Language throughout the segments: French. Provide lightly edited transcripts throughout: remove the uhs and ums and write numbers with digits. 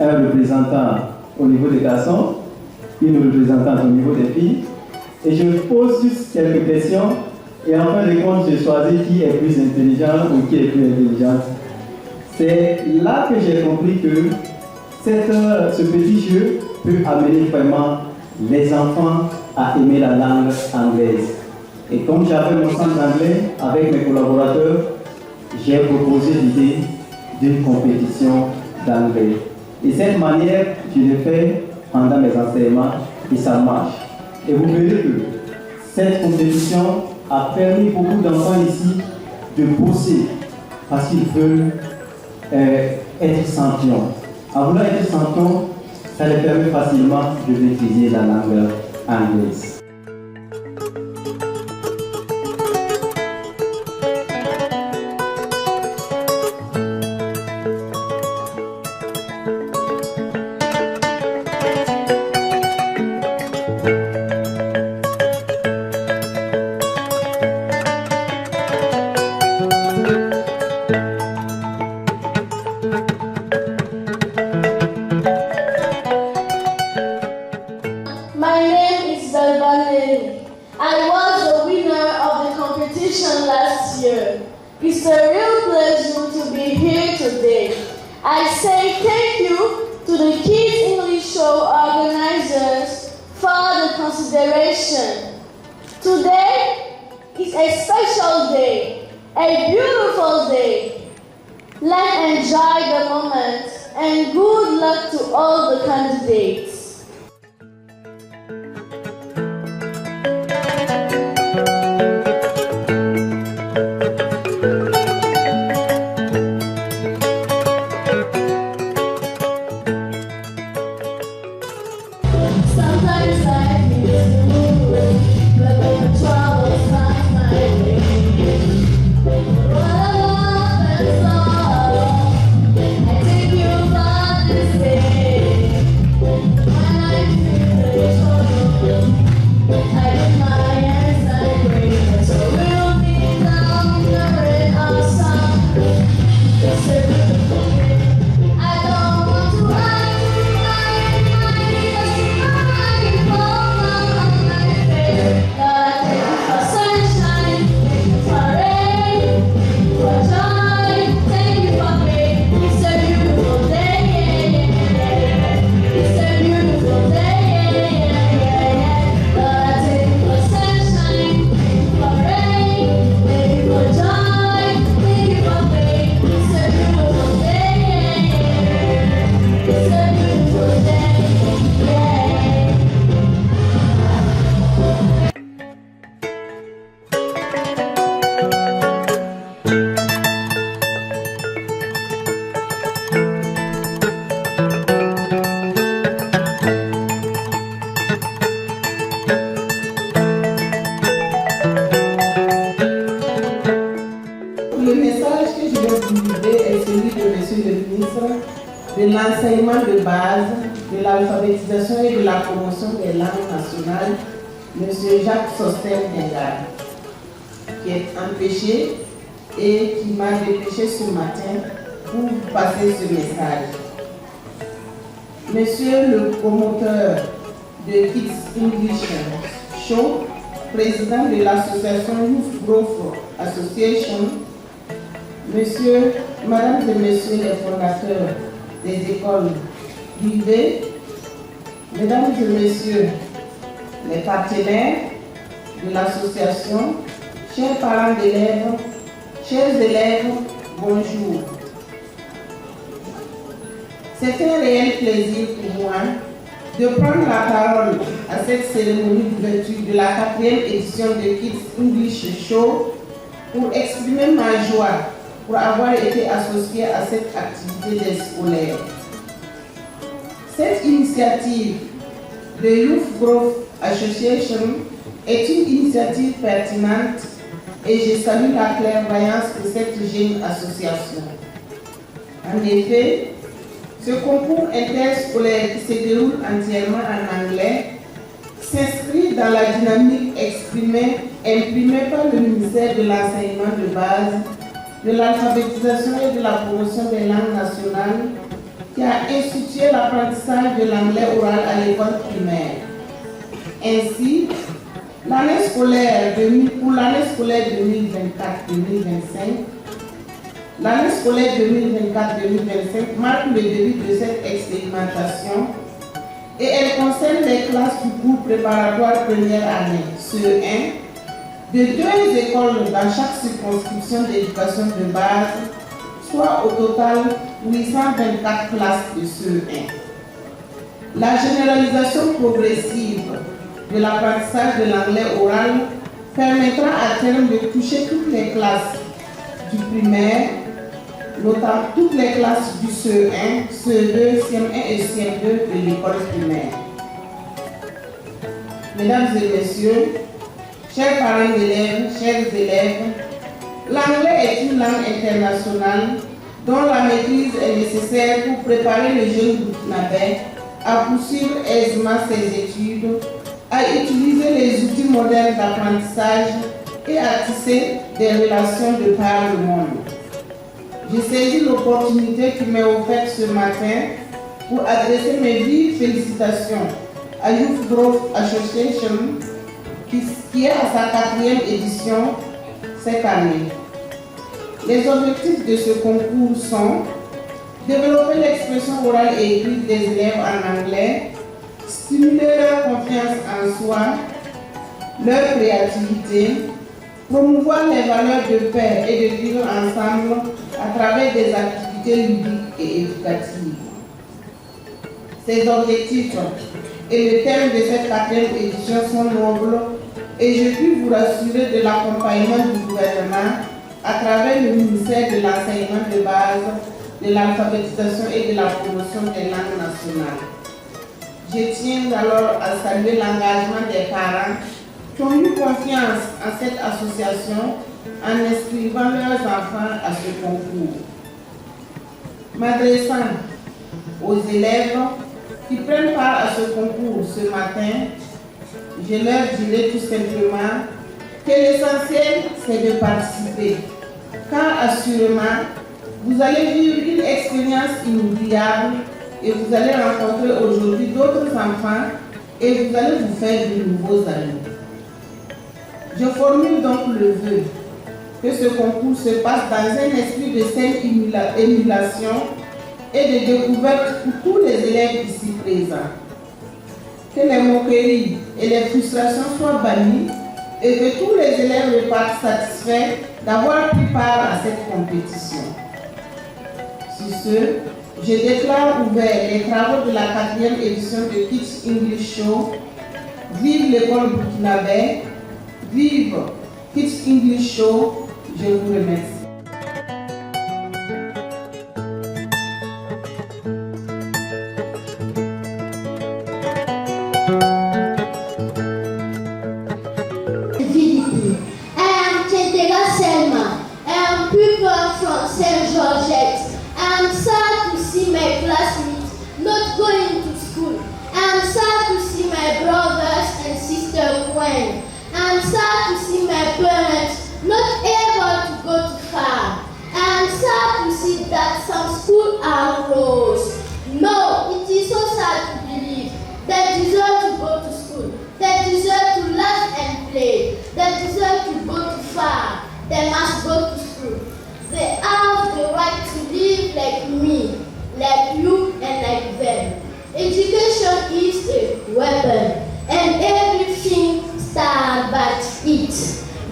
un représentant au niveau des garçons, une représentante au niveau des filles, et je pose juste quelques questions, et en fin de compte, je choisis qui est plus intelligent ou qui est plus intelligente. C'est là que j'ai compris que ce petit jeu peut amener vraiment les enfants à aimer la langue anglaise. Et comme j'avais mon centre d'anglais avec mes collaborateurs, j'ai proposé l'idée d'une compétition d'anglais. Et cette manière, je l'ai fait pendant mes enseignements et ça marche. Et vous verrez que cette compétition a permis beaucoup d'enfants ici de bosser parce qu'ils veulent être champions. En voulant être champion, ça les permet facilement de maîtriser la langue anglaise. It's a real pleasure to be here today. I say thank you to the Kids English Show organizers for the consideration. Today is a special day, a beautiful day. Let's enjoy the moment and good luck to all the candidates. De l'enseignement de base, de l'alphabétisation et de la promotion des langues nationales, M. Jacques Sosten-Dengar, qui est empêché et qui m'a dépêché ce matin pour vous passer ce message. Monsieur le promoteur de Kids English Show, président de l'association Youth Growth Association, Madame et Messieurs les fondateurs des écoles privées, Mesdames et Messieurs les partenaires de l'association, chers parents d'élèves, chers élèves, bonjour. C'est un réel plaisir pour moi de prendre la parole à cette cérémonie d'ouverture de la 4e édition de Kids English Show pour exprimer ma joie pour avoir été associé à cette activité des scolaires. Cette initiative de Youth Growth Association est une initiative pertinente et je salue la clairvoyance de cette jeune association. En effet, ce concours interscolaire qui se déroule entièrement en anglais s'inscrit dans la dynamique imprimée par le ministère de l'enseignement de base, de l'alphabétisation et de la promotion des langues nationales, qui a institué l'apprentissage de l'anglais oral à l'école primaire. Ainsi, pour l'année scolaire 2024-2025, l'année scolaire 2024-2025 marque le début de cette expérimentation et elle concerne les classes du cours préparatoire première année, CE1, de 2 écoles dans chaque circonscription d'éducation de base, soit au total 824 classes de CE1. La généralisation progressive de l'apprentissage de l'anglais oral permettra à terme de toucher toutes les classes du primaire, notamment toutes les classes du CE1, CE2, CM1 et CM2 de l'école primaire. Mesdames et messieurs, chers parents d'élèves, chers élèves, l'anglais est une langue internationale dont la maîtrise est nécessaire pour préparer le jeune burkinabé à poursuivre aisément ses études, à utiliser les outils modernes d'apprentissage et à tisser des relations de par le monde. J'ai saisi l'opportunité qui m'est offerte ce matin pour adresser mes vives félicitations à Youth Growth Association qui est à sa 4e édition cette année. Les objectifs de ce concours sont développer l'expression orale et écrite des élèves en anglais, stimuler leur confiance en soi, leur créativité, promouvoir les valeurs de paix et de vivre ensemble à travers des activités ludiques et éducatives. Ces objectifs et le thème de cette 4e édition sont nobles et je puis vous rassurer de l'accompagnement du gouvernement à travers le ministère de l'enseignement de base, de l'alphabétisation et de la promotion des langues nationales. Je tiens alors à saluer l'engagement des parents qui ont eu confiance en cette association en inscrivant leurs enfants à ce concours. M'adressant aux élèves qui prennent part à ce concours ce matin, je leur dirai tout simplement que l'essentiel c'est de participer, car assurément vous allez vivre une expérience inoubliable et vous allez rencontrer aujourd'hui d'autres enfants et vous allez vous faire de nouveaux amis. Je formule donc le vœu que ce concours se passe dans un esprit de saine émulation et de découverte pour tous les élèves ici présents. Que les moqueries et les frustrations soient bannies et que tous les élèves repartent satisfaits d'avoir pris part à cette compétition. Sur ce, je déclare ouvert les travaux de la 4e édition de Kids English Show. Vive l'école burkinabé, vive Kids English Show, je vous remercie. I'm sad to see my classmates not going to school. I'm sad to see my brothers and sisters going. I'm sad to see my parents not able to go to farm. I'm sad to see that some schools are closed. No, it is so sad to believe they deserve to go to school. They deserve to laugh and play. They deserve to go to farm. They must go to school. They have the right to live like me, like you, and like them. Education is a weapon, and everything starts by it.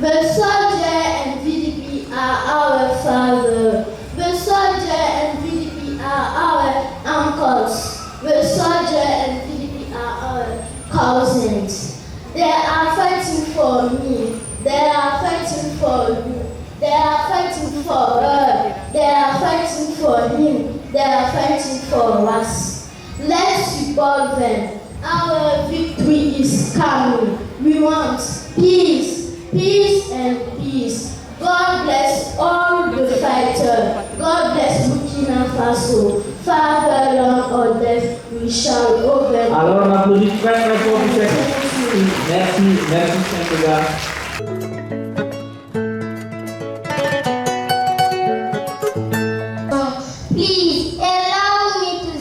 The soldier and VDP are our father. The soldier and VDP are our uncles. The soldier and VDP are our cousins. They are fighting for me. They are fighting for you. They are fighting for her. They are fighting for him. They are fighting for us. Let's support them. Our victory is coming. We want peace, peace and peace. God bless all the fighters. God bless Burkina Faso. Father, long or death, we shall over. Alors on applaudit très très fort pour cette. Merci Saint-Gars. Please allow me to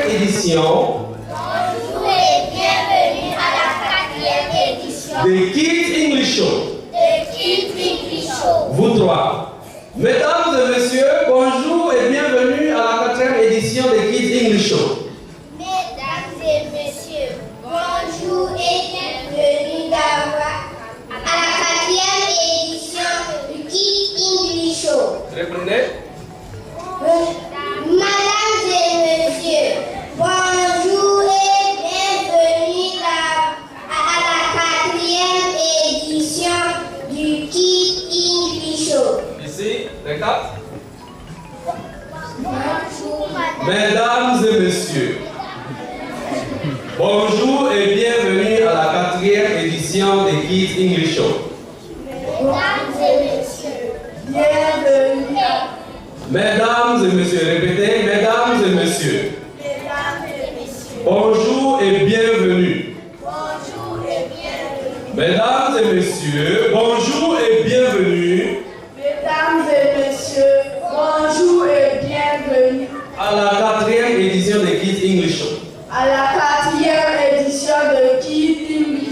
Édition. Bonjour et bienvenue à la 4e édition The Kids English Show. de Kids English Show. Vous trois. Mesdames et messieurs, bonjour et bienvenue à la 4e édition de Kids English Show. Mesdames et messieurs, bonjour et bienvenue à la 4e édition du Kids English Show. Répondez. Mesdames et messieurs, bonjour et bienvenue à la 4e édition du Kids English Show. Ici, les quatre. Bonjour Mesdames et messieurs, bonjour et bienvenue à la 4e édition de Kids English Show. Mesdames et messieurs, bienvenue à Mesdames et messieurs, répétez, mesdames et messieurs, Mesdames et messieurs, bonjour et bienvenue. bonjour et bienvenue. Mesdames et messieurs, bonjour et bienvenue Mesdames et messieurs, bonjour et bienvenue à la 4e édition de Kids English Show. à la 4e édition de Kids English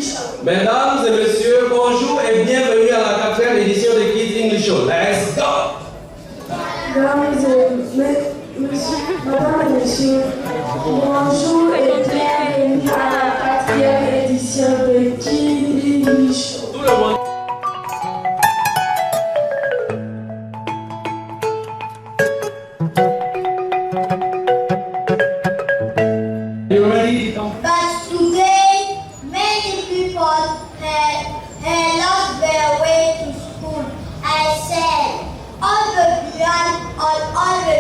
Mesdames et messieurs, bonjour et bienvenue à la 4e édition de Kids English Show. Let's go! Mesdames et messieurs, bonjour et bienvenue à la 4e édition de Kids English Show. Tout le monde. You ready? But today, many people had lost their way to school. I said, all the beyond, all the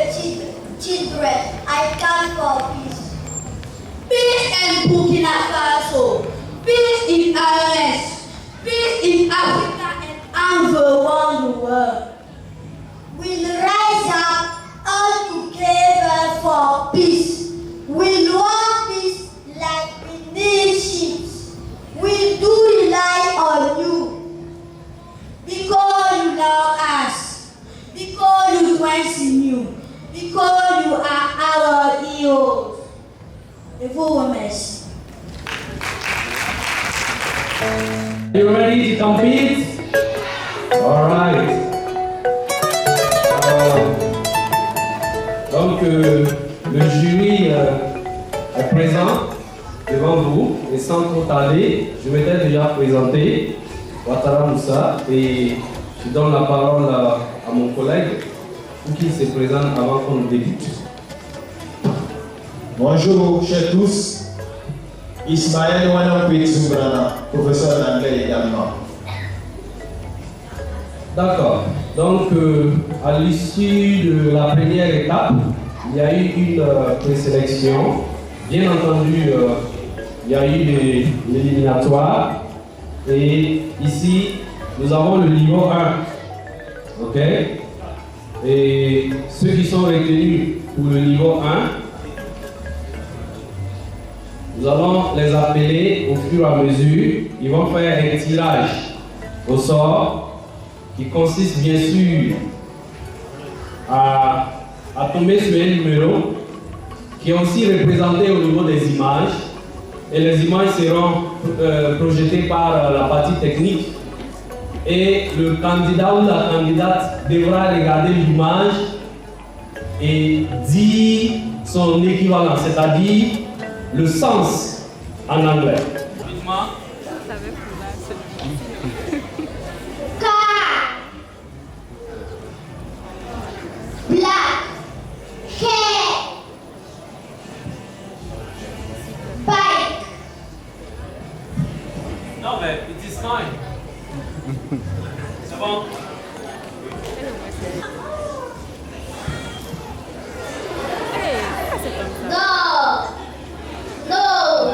children, I come for peace. Peace in Burkina Faso, peace in Ireland, peace in Africa and around the world. We'll rise up all together for peace. We'll want peace like we need ships. We do rely on you. Because you love us. Because you trust in you. Because you are our heroes. Et vous remercie. You ready to compete? All right. Donc, le jury est présent devant vous et sans trop tarder, je m'étais déjà présenté, Ouattara Moussa, et je donne la parole à mon collègue pour qu'il se présente avant qu'on débute. Bonjour, chers tous. Ismaël Wanampé Zumbrana, professeur d'anglais également. D'accord. Donc, à l'issue de la première étape, il y a eu une présélection. Bien entendu, il y a eu l'éliminatoire. Et ici, nous avons le niveau 1. OK? Et ceux qui sont retenus pour le niveau 1, nous allons les appeler au fur et à mesure. Ils vont faire un tirage au sort qui consiste bien sûr à tomber sur un numéro qui est aussi représenté au niveau des images. Et les images seront projetées par la partie technique. Et le candidat ou la candidate devra regarder l'image et dire son équivalent, c'est-à-dire le sens en anglais. Car, black, cat, bike. Non, mais it is fine. C'est bon. No, no.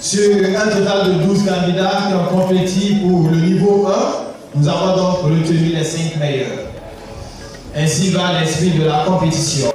Sur un total de 12 candidats qui ont compétit pour le niveau 1, nous avons donc retenu les 5 meilleurs. Ainsi va l'esprit de la compétition.